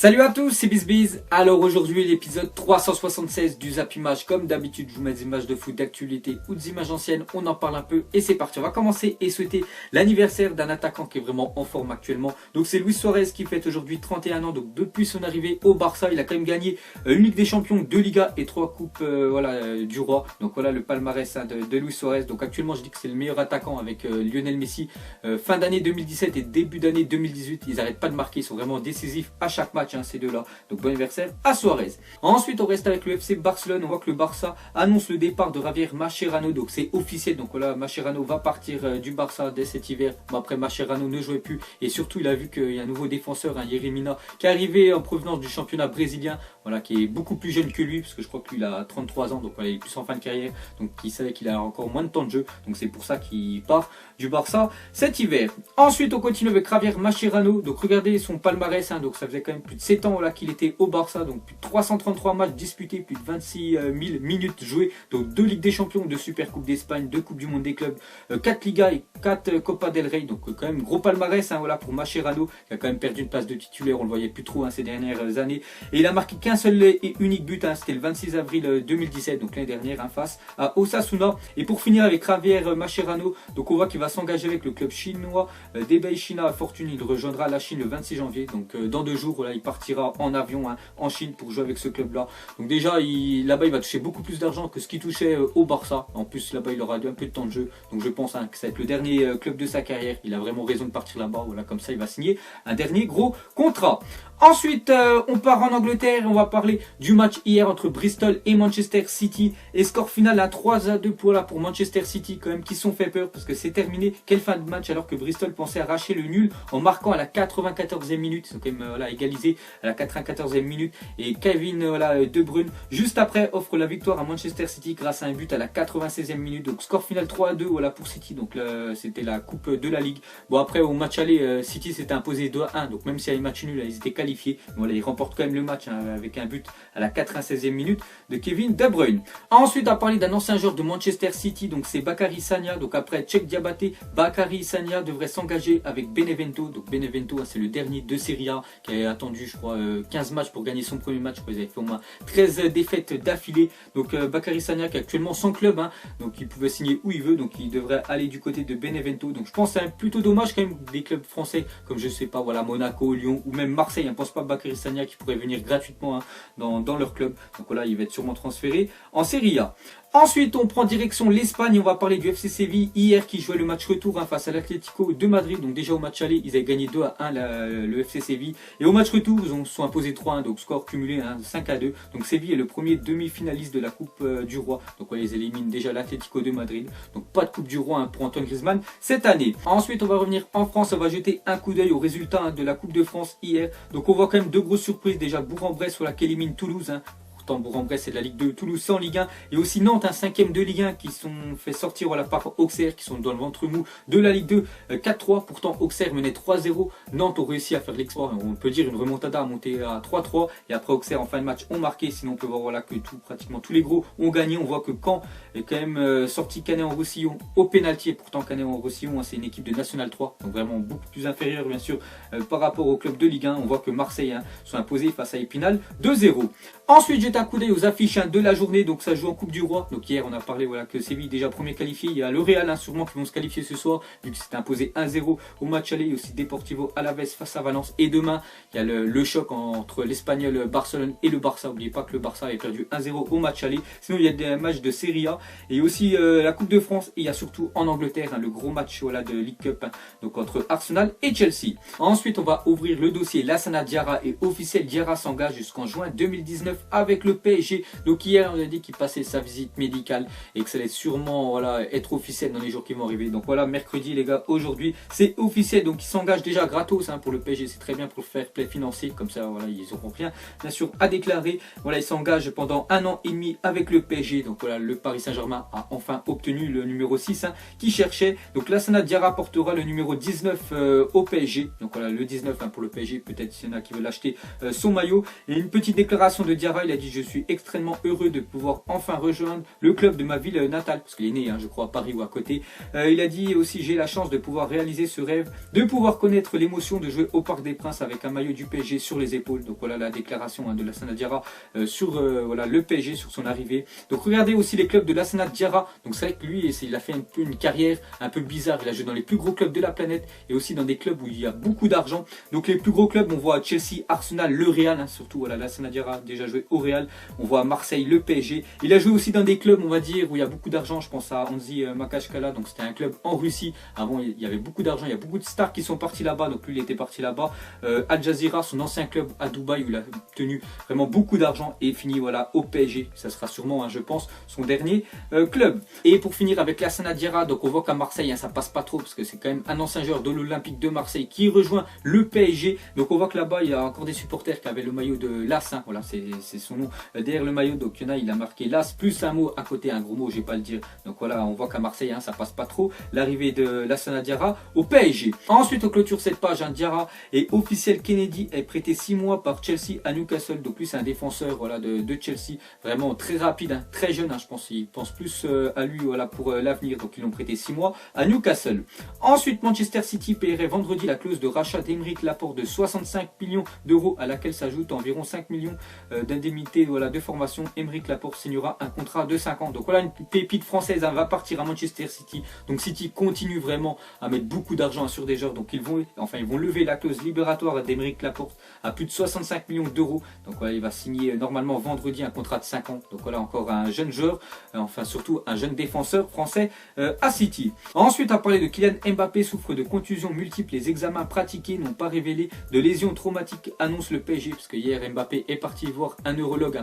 Salut à tous, c'est BizBiz. Alors aujourd'hui l'épisode 376 du Zap Image. Comme d'habitude je vous mets des images de foot d'actualité ou des images anciennes, on en parle un peu et c'est parti. On va commencer et souhaiter l'anniversaire d'un attaquant qui est vraiment en forme actuellement. Donc c'est Luis Suarez qui fête aujourd'hui 31 ans. Donc depuis son arrivée au Barça, il a quand même gagné une Ligue des Champions, 2 Ligas et 3 coupes du Roi. Donc voilà le palmarès de Luis Suarez. Donc actuellement je dis que c'est le meilleur attaquant avec Lionel Messi. Fin d'année 2017 et début d'année 2018, ils n'arrêtent pas de marquer, ils sont vraiment décisifs à chaque match. Ces deux-là. Donc bon anniversaire à Suarez. Ensuite on reste avec le FC Barcelone. On voit que le Barça annonce le départ de Javier Mascherano. Donc c'est officiel. Donc voilà, Mascherano va partir du Barça dès cet hiver. Bon, après Mascherano ne jouait plus. Et surtout il a vu qu'il y a un nouveau défenseur, Yerry Mina, qui est arrivé en provenance du championnat brésilien. Voilà, qui est beaucoup plus jeune que lui. Parce que je crois que lui il a 33 ans. Donc voilà, il est plus en fin de carrière. Donc il savait qu'il a encore moins de temps de jeu. Donc c'est pour ça qu'il part du Barça cet hiver. Ensuite on continue avec Javier Mascherano. Donc regardez son palmarès. Donc ça faisait quand même plus de 7 ans là qu'il était au Barça, donc plus de 333 matchs disputés, plus de 26 000 minutes jouées, donc 2 Ligues des Champions, 2 Super Coupe d'Espagne, 2 Coupes du Monde des clubs, 4 Ligas et 4 Copa del Rey, donc quand même gros palmarès voilà, pour Mascherano, qui a quand même perdu une place de titulaire, on le voyait plus trop ces dernières années, et il a marqué qu'un seul et unique but, c'était le 26 avril 2017, donc l'année dernière, face à Osasuna. Et pour finir avec Javier Mascherano, donc on voit qu'il va s'engager avec le club chinois d'Ebei China Fortune. Il rejoindra la Chine le 26 janvier, donc dans 2 jours, là, il partira en avion en Chine pour jouer avec ce club là. Donc déjà là-bas il va toucher beaucoup plus d'argent que ce qu'il touchait au Barça. En plus là-bas il aura un peu de temps de jeu. Donc je pense que ça va être le dernier club de sa carrière. Il a vraiment raison de partir là-bas. Voilà, comme ça il va signer un dernier gros contrat. Ensuite on part en Angleterre. On va parler du match hier entre Bristol et Manchester City. Et score final à 3-2 pour Manchester City quand même, qui se sont fait peur parce que c'est terminé. Quelle fin de match alors que Bristol pensait arracher le nul en marquant à la 94e minute. Ils sont quand même égalisés à la 94e minute. Et Kevin De Bruyne juste après offre la victoire à Manchester City grâce à un but à la 96e minute. Donc score final 3-2 pour City. Donc c'était la coupe de la Ligue. Bon après au match aller City s'était imposé 2-1. Donc même s'il y a eu match nul, ils étaient qualifiés. Voilà, ils remportent quand même le match avec un but à la 96e minute de Kevin De Bruyne. Ensuite on a parlé d'un ancien joueur de Manchester City. Donc c'est Bakary Sagna. Donc après Cheikh Diabaté, Bakary Sagna devrait s'engager avec Benevento. Donc Benevento c'est le dernier de Serie A qui a attendu je crois 15 matchs pour gagner son premier match. Ils avaient fait au moins 13 défaites d'affilée. Donc Bakary Sagna qui est actuellement sans club, donc il pouvait signer où il veut, donc il devrait aller du côté de Benevento. Donc je pense que c'est plutôt dommage quand même des clubs français comme je sais pas Monaco, Lyon ou même Marseille. Je pense pas Bakary Sagna qui pourrait venir gratuitement dans leur club. Donc voilà, il va être sûrement transféré en Serie A. Ensuite, on prend direction l'Espagne. On va parler du FC Séville hier qui jouait le match retour face à l'Atlético de Madrid. Donc déjà au match aller, ils avaient gagné 2-1 le FC Séville. Et au match retour, ils se sont imposés 3-1. Donc score cumulé 5-2. Donc Séville est le premier demi-finaliste de la Coupe du Roi. Donc ils éliminent déjà l'Atlético de Madrid. Donc pas de Coupe du Roi pour Antoine Griezmann cette année. Ensuite, on va revenir en France. On va jeter un coup d'œil aux résultats de la Coupe de France hier. Donc on voit quand même 2 grosses surprises. Déjà Bourg-en-Bresse qui élimine Toulouse. Bourg-en-Bresse c'est de la Ligue 2, Toulouse c'est en Ligue 1 et aussi Nantes, 5e de Ligue 1 qui sont fait sortir par Auxerre qui sont dans le ventre mou de la Ligue 2 4-3. Pourtant Auxerre menait 3-0, Nantes ont réussi à faire l'exploit, on peut dire une remontada à monter à 3-3 et après Auxerre en fin de match ont marqué. Sinon on peut voir que pratiquement tous les gros ont gagné. On voit que Caen est quand même sorti Canet-en-Roussillon au pénalty et pourtant Canet-en-Roussillon c'est une équipe de National 3, donc vraiment beaucoup plus inférieure bien sûr par rapport au club de Ligue 1. On voit que Marseille sont imposés face à Épinal 2-0. Ensuite j'ai un coup d'œil aux affiches de la journée. Donc ça joue en Coupe du Roi. Donc hier on a parlé que Séville déjà premier qualifié. Il y a le Real sûrement qui vont se qualifier ce soir vu que c'était imposé 1-0 au match aller. Il y a aussi Deportivo Alavés face à Valence. Et demain il y a le choc entre l'Espagnol Barcelone et le Barça. N'oubliez pas que le Barça avait perdu 1-0 au match aller. Sinon il y a des matchs de Serie A et aussi la Coupe de France. Et il y a surtout en Angleterre le gros match de League Cup donc entre Arsenal et Chelsea. Ensuite on va ouvrir le dossier Lassana Diarra est officiel. Diarra s'engage jusqu'en juin 2019 avec le PSG. Donc hier on a dit qu'il passait sa visite médicale et que ça allait sûrement être officiel dans les jours qui vont arriver. Donc voilà, mercredi les gars, aujourd'hui c'est officiel. Donc il s'engage déjà gratos pour le PSG, c'est très bien pour le fair play financier. Comme ça ils n'auront rien bien sûr à déclarer. Voilà, il s'engage pendant 1 an et demi avec le PSG. Donc voilà, le Paris Saint-Germain a enfin obtenu le numéro 6 qu'il cherchait. Donc Lassana Diarra portera le numéro 19 au PSG. Donc voilà, le 19 pour le PSG, peut-être s'il y en a qui veulent acheter son maillot. Et une petite déclaration de Diarra Diarra, il a dit: je suis extrêmement heureux de pouvoir enfin rejoindre le club de ma ville natale, parce qu'il est né, je crois, à Paris ou à côté. Il a dit aussi: j'ai la chance de pouvoir réaliser ce rêve, de pouvoir connaître l'émotion de jouer au Parc des Princes avec un maillot du PSG sur les épaules. Donc voilà la déclaration de Lassana Diarra sur voilà, le PSG, sur son arrivée. Donc regardez aussi les clubs de Lassana Diarra. Donc c'est vrai que lui, il a fait une carrière un peu bizarre. Il a joué dans les plus gros clubs de la planète et aussi dans des clubs où il y a beaucoup d'argent. Donc les plus gros clubs, on voit Chelsea, Arsenal, le Real, surtout voilà, Lassana Diarra a déjà joué au Real. On voit Marseille, le PSG. Il a joué aussi dans des clubs, on va dire, où il y a beaucoup d'argent. Je pense à Anzi Makashkala, donc c'était un club en Russie. Avant, il y avait beaucoup d'argent, il y a beaucoup de stars qui sont partis là-bas. Donc lui, il était parti là-bas. Al Jazeera, son ancien club à Dubaï, où il a tenu vraiment beaucoup d'argent et fini voilà, au PSG. Ça sera sûrement, je pense, son dernier club. Et pour finir avec Lassana Diarra, donc on voit qu'à Marseille, ça passe pas trop, parce que c'est quand même un ancien joueur de l'Olympique de Marseille qui rejoint le PSG. Donc on voit que là-bas, il y a encore des supporters qui avaient le maillot de l'AS. Voilà, c'est son nom derrière le maillot. Donc il y en a, il a marqué l'AS plus un mot à côté, un gros mot, je vais pas le dire. Donc voilà, on voit qu'à Marseille, ça passe pas trop. L'arrivée de Lassana Diarra au PSG. Ensuite, on clôture cette page. Diarra est officiel. Kennedy est prêté 6 mois par Chelsea à Newcastle. Donc lui, c'est un défenseur voilà, de Chelsea, vraiment très rapide, très jeune. Je pense qu'il pense plus à lui voilà, pour l'avenir. Donc ils l'ont prêté 6 mois à Newcastle. Ensuite, Manchester City paierait vendredi la clause de rachat d'Aymeric Laporte de 65 millions d'euros, à laquelle s'ajoute environ 5 millions d'indemnités voilà, de formation. Aymeric Laporte signera un contrat de 5 ans. Donc voilà, une pépite française va partir à Manchester City. Donc City continue vraiment à mettre beaucoup d'argent sur des joueurs. Donc ils vont lever la clause libératoire d'Aymeric Laporte à plus de 65 millions d'euros. Donc voilà, il va signer normalement vendredi un contrat de 5 ans. Donc voilà, encore un jeune joueur, enfin surtout un jeune défenseur français à City. Ensuite, à parler de Kylian Mbappé, souffre de contusions multiples. Les examens pratiqués n'ont pas révélé de lésions traumatiques, annonce le PSG, parce que hier Mbappé est parti voir un neurologue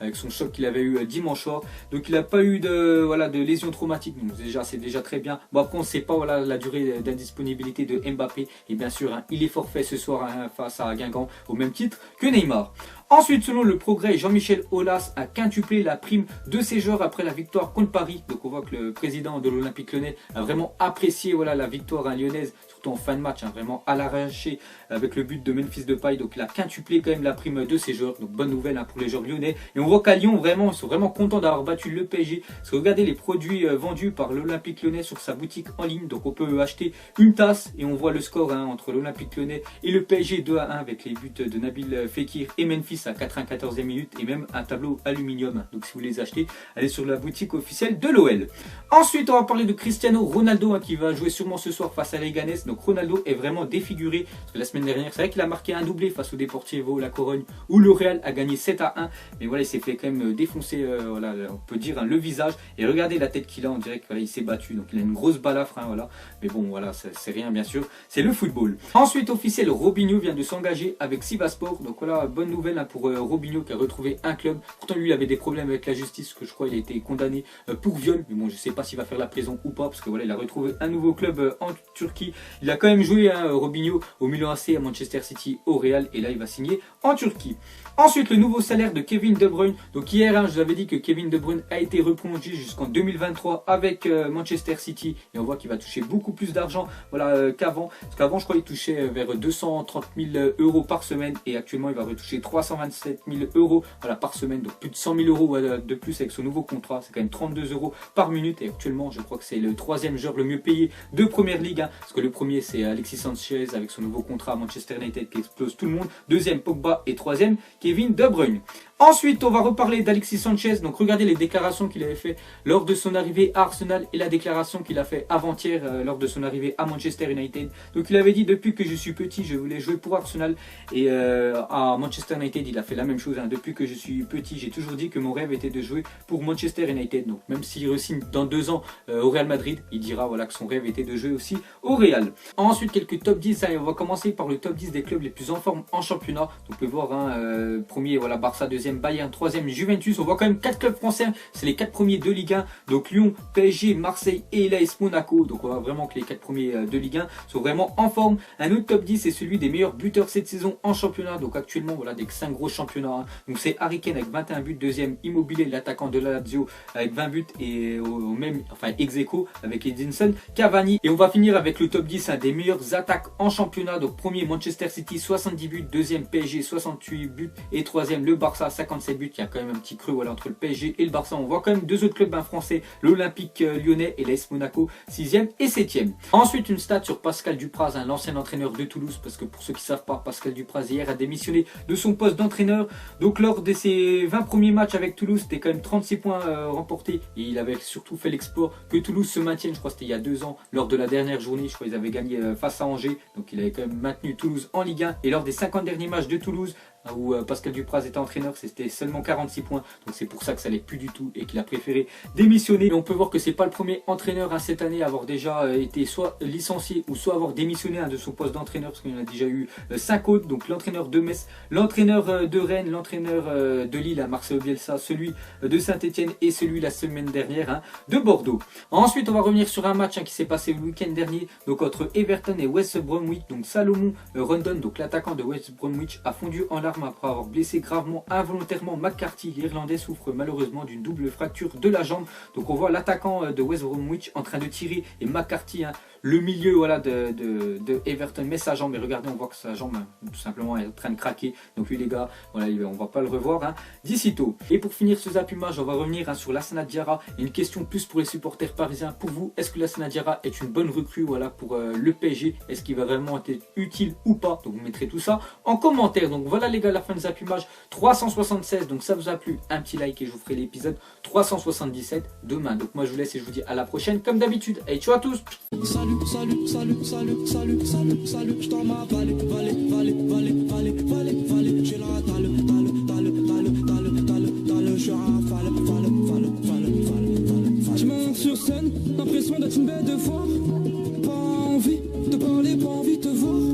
avec son choc qu'il avait eu dimanche soir. Donc il n'a pas eu de lésions traumatiques. Donc déjà, c'est déjà très bien. Bon, après on ne sait pas voilà, la durée d'indisponibilité de Mbappé. Et bien sûr, il est forfait ce soir face à Guingamp au même titre que Neymar. Ensuite, selon le Progrès, Jean-Michel Aulas a quintuplé la prime de ses joueurs après la victoire contre Paris. Donc on voit que le président de l'Olympique Lyonnais a vraiment apprécié voilà, la victoire lyonnaise, surtout en fin de match, vraiment à l'arraché avec le but de Memphis Depay. Donc il a quintuplé quand même la prime de ses joueurs. Donc bonne nouvelle pour les joueurs lyonnais. Et on voit qu'à Lyon, vraiment, ils sont vraiment contents d'avoir battu le PSG. Parce que regardez les produits vendus par l'Olympique Lyonnais sur sa boutique en ligne. Donc on peut acheter une tasse et on voit le score entre l'Olympique Lyonnais et le PSG 2-1 avec les buts de Nabil Fekir et Memphis à 94e minute et même un tableau aluminium. Donc si vous les achetez, allez sur la boutique officielle de l'OL. Ensuite, on va parler de Cristiano Ronaldo qui va jouer sûrement ce soir face à Leganés. Donc Ronaldo est vraiment défiguré parce que la semaine dernière, c'est vrai qu'il a marqué un doublé face au Deportivo La Corogne où le Real a gagné 7-1. Mais voilà, il s'est fait quand même défoncer, voilà, on peut dire le visage. Et regardez la tête qu'il a, on dirait qu'il s'est battu. Donc il a une grosse balafre, voilà. Mais bon, voilà, c'est rien bien sûr. C'est le football. Ensuite, officiel, Robinho vient de s'engager avec Sivasspor. Donc voilà, bonne nouvelle pour Robinho qui a retrouvé un club. Pourtant lui il avait des problèmes avec la justice, que je crois il a été condamné pour viol, mais bon je sais pas s'il va faire la prison ou pas, parce que voilà il a retrouvé un nouveau club en Turquie. Il a quand même joué Robinho au Milan AC, à Manchester City, au Real, et là il va signer en Turquie. Ensuite, le nouveau salaire de Kevin De Bruyne. Donc hier, je vous avais dit que Kevin De Bruyne a été reprolongé jusqu'en 2023 avec Manchester City. Et on voit qu'il va toucher beaucoup plus d'argent voilà, qu'avant. Parce qu'avant, je crois qu'il touchait vers 230 000 euros par semaine. Et actuellement, il va retoucher 327 000 euros voilà, par semaine. Donc plus de 100 000 euros de plus avec son nouveau contrat. C'est quand même 32 euros par minute. Et actuellement, je crois que c'est le troisième joueur le mieux payé de Première Ligue. Parce que le premier, c'est Alexis Sanchez avec son nouveau contrat à Manchester United qui explose tout le monde. Deuxième, Pogba. Et troisième, Kevin De Bruyne. Ensuite, on va reparler d'Alexis Sanchez. Donc regardez les déclarations qu'il avait fait lors de son arrivée à Arsenal et la déclaration qu'il a fait avant-hier lors de son arrivée à Manchester United. Donc il avait dit: depuis que je suis petit, je voulais jouer pour Arsenal. Et à Manchester United, il a fait la même chose. Depuis que je suis petit, j'ai toujours dit que mon rêve était de jouer pour Manchester United. Donc même s'il re-signe dans 2 ans au Real Madrid, il dira voilà, que son rêve était de jouer aussi au Real. Ensuite, quelques top 10. On va commencer par le top 10 des clubs les plus en forme en championnat. Donc vous pouvez voir, premier voilà, Barça, deuxième Bayern, troisième Juventus. On voit quand même 4 clubs français, c'est les 4 premiers de Ligue 1, donc Lyon, PSG, Marseille et l'AS Monaco. Donc on voit vraiment que les 4 premiers de Ligue 1 sont vraiment en forme. Un autre top 10 c'est celui des meilleurs buteurs cette saison en championnat. Donc actuellement voilà, des 5 gros championnat. Hein. Donc c'est Harry Kane avec 21 buts, deuxième Immobile, l'attaquant de la Lazio avec 20 buts et au même, enfin ex aequo avec Edinson Cavani. Et on va finir avec le top 10 des meilleures attaques en championnat. Donc premier Manchester City 70 buts, deuxième PSG 68 buts et troisième le Barça 57 buts. Il y a quand même un petit creux voilà, entre le PSG et le Barça. On voit quand même deux autres clubs français, l'Olympique lyonnais et l'AS Monaco 6e et 7e. Ensuite une stat sur Pascal Dupraz, l'ancien entraîneur de Toulouse, parce que pour ceux qui ne savent pas, Pascal Dupraz hier a démissionné de son poste d'entraîneur. Donc lors de ses 20 premiers matchs avec Toulouse, c'était quand même 36 points remportés et il avait surtout fait l'exploit que Toulouse se maintienne. Je crois que c'était il y a 2 ans lors de la dernière journée, je crois qu'ils avaient gagné face à Angers, donc il avait quand même maintenu Toulouse en Ligue 1. Et lors des 50 derniers matchs de Toulouse où Pascal Dupraz était entraîneur, c'était seulement 46 points, donc c'est pour ça que ça allait plus du tout et qu'il a préféré démissionner. Et on peut voir que c'est pas le premier entraîneur cette année à avoir déjà été soit licencié ou soit avoir démissionné de son poste d'entraîneur, parce qu'il y en a déjà eu 5 autres. Donc l'entraîneur de Metz, l'entraîneur de Rennes, l'entraîneur de Lille, Marcelo Bielsa, celui de Saint-Etienne et celui la semaine dernière de Bordeaux. Ensuite on va revenir sur un match qui s'est passé le week-end dernier, donc entre Everton et West Bromwich. Donc Salomon Rondon, donc l'attaquant de West Bromwich, a fondu en larmes après avoir blessé gravement involontairement McCarthy. L'Irlandais souffre malheureusement d'une double fracture de la jambe. Donc on voit l'attaquant de West Bromwich en train de tirer et McCarthy, le milieu voilà, de Everton met sa jambe, et regardez, on voit que sa jambe tout simplement est en train de craquer. Donc lui les gars, voilà, on va pas le revoir d'ici tôt. Et pour finir ce zappimage, on va revenir sur Lassana Diarra. Une question plus pour les supporters parisiens. Pour vous, est-ce que Lassana Diarra est une bonne recrue voilà, pour le PSG? Est-ce qu'il va vraiment être utile ou pas? Donc vous mettrez tout ça en commentaire. Donc voilà les gars, la fin de zappimage 376. Donc ça vous a plu, un petit like et je vous ferai l'épisode 377 demain. Donc moi je vous laisse et je vous dis à la prochaine comme d'habitude. Et ciao à tous. Salut, je t'en m'avale, j'ai la je monte sur scène, l'impression d'être une bête de foire. Pas envie de parler, pas envie de te voir.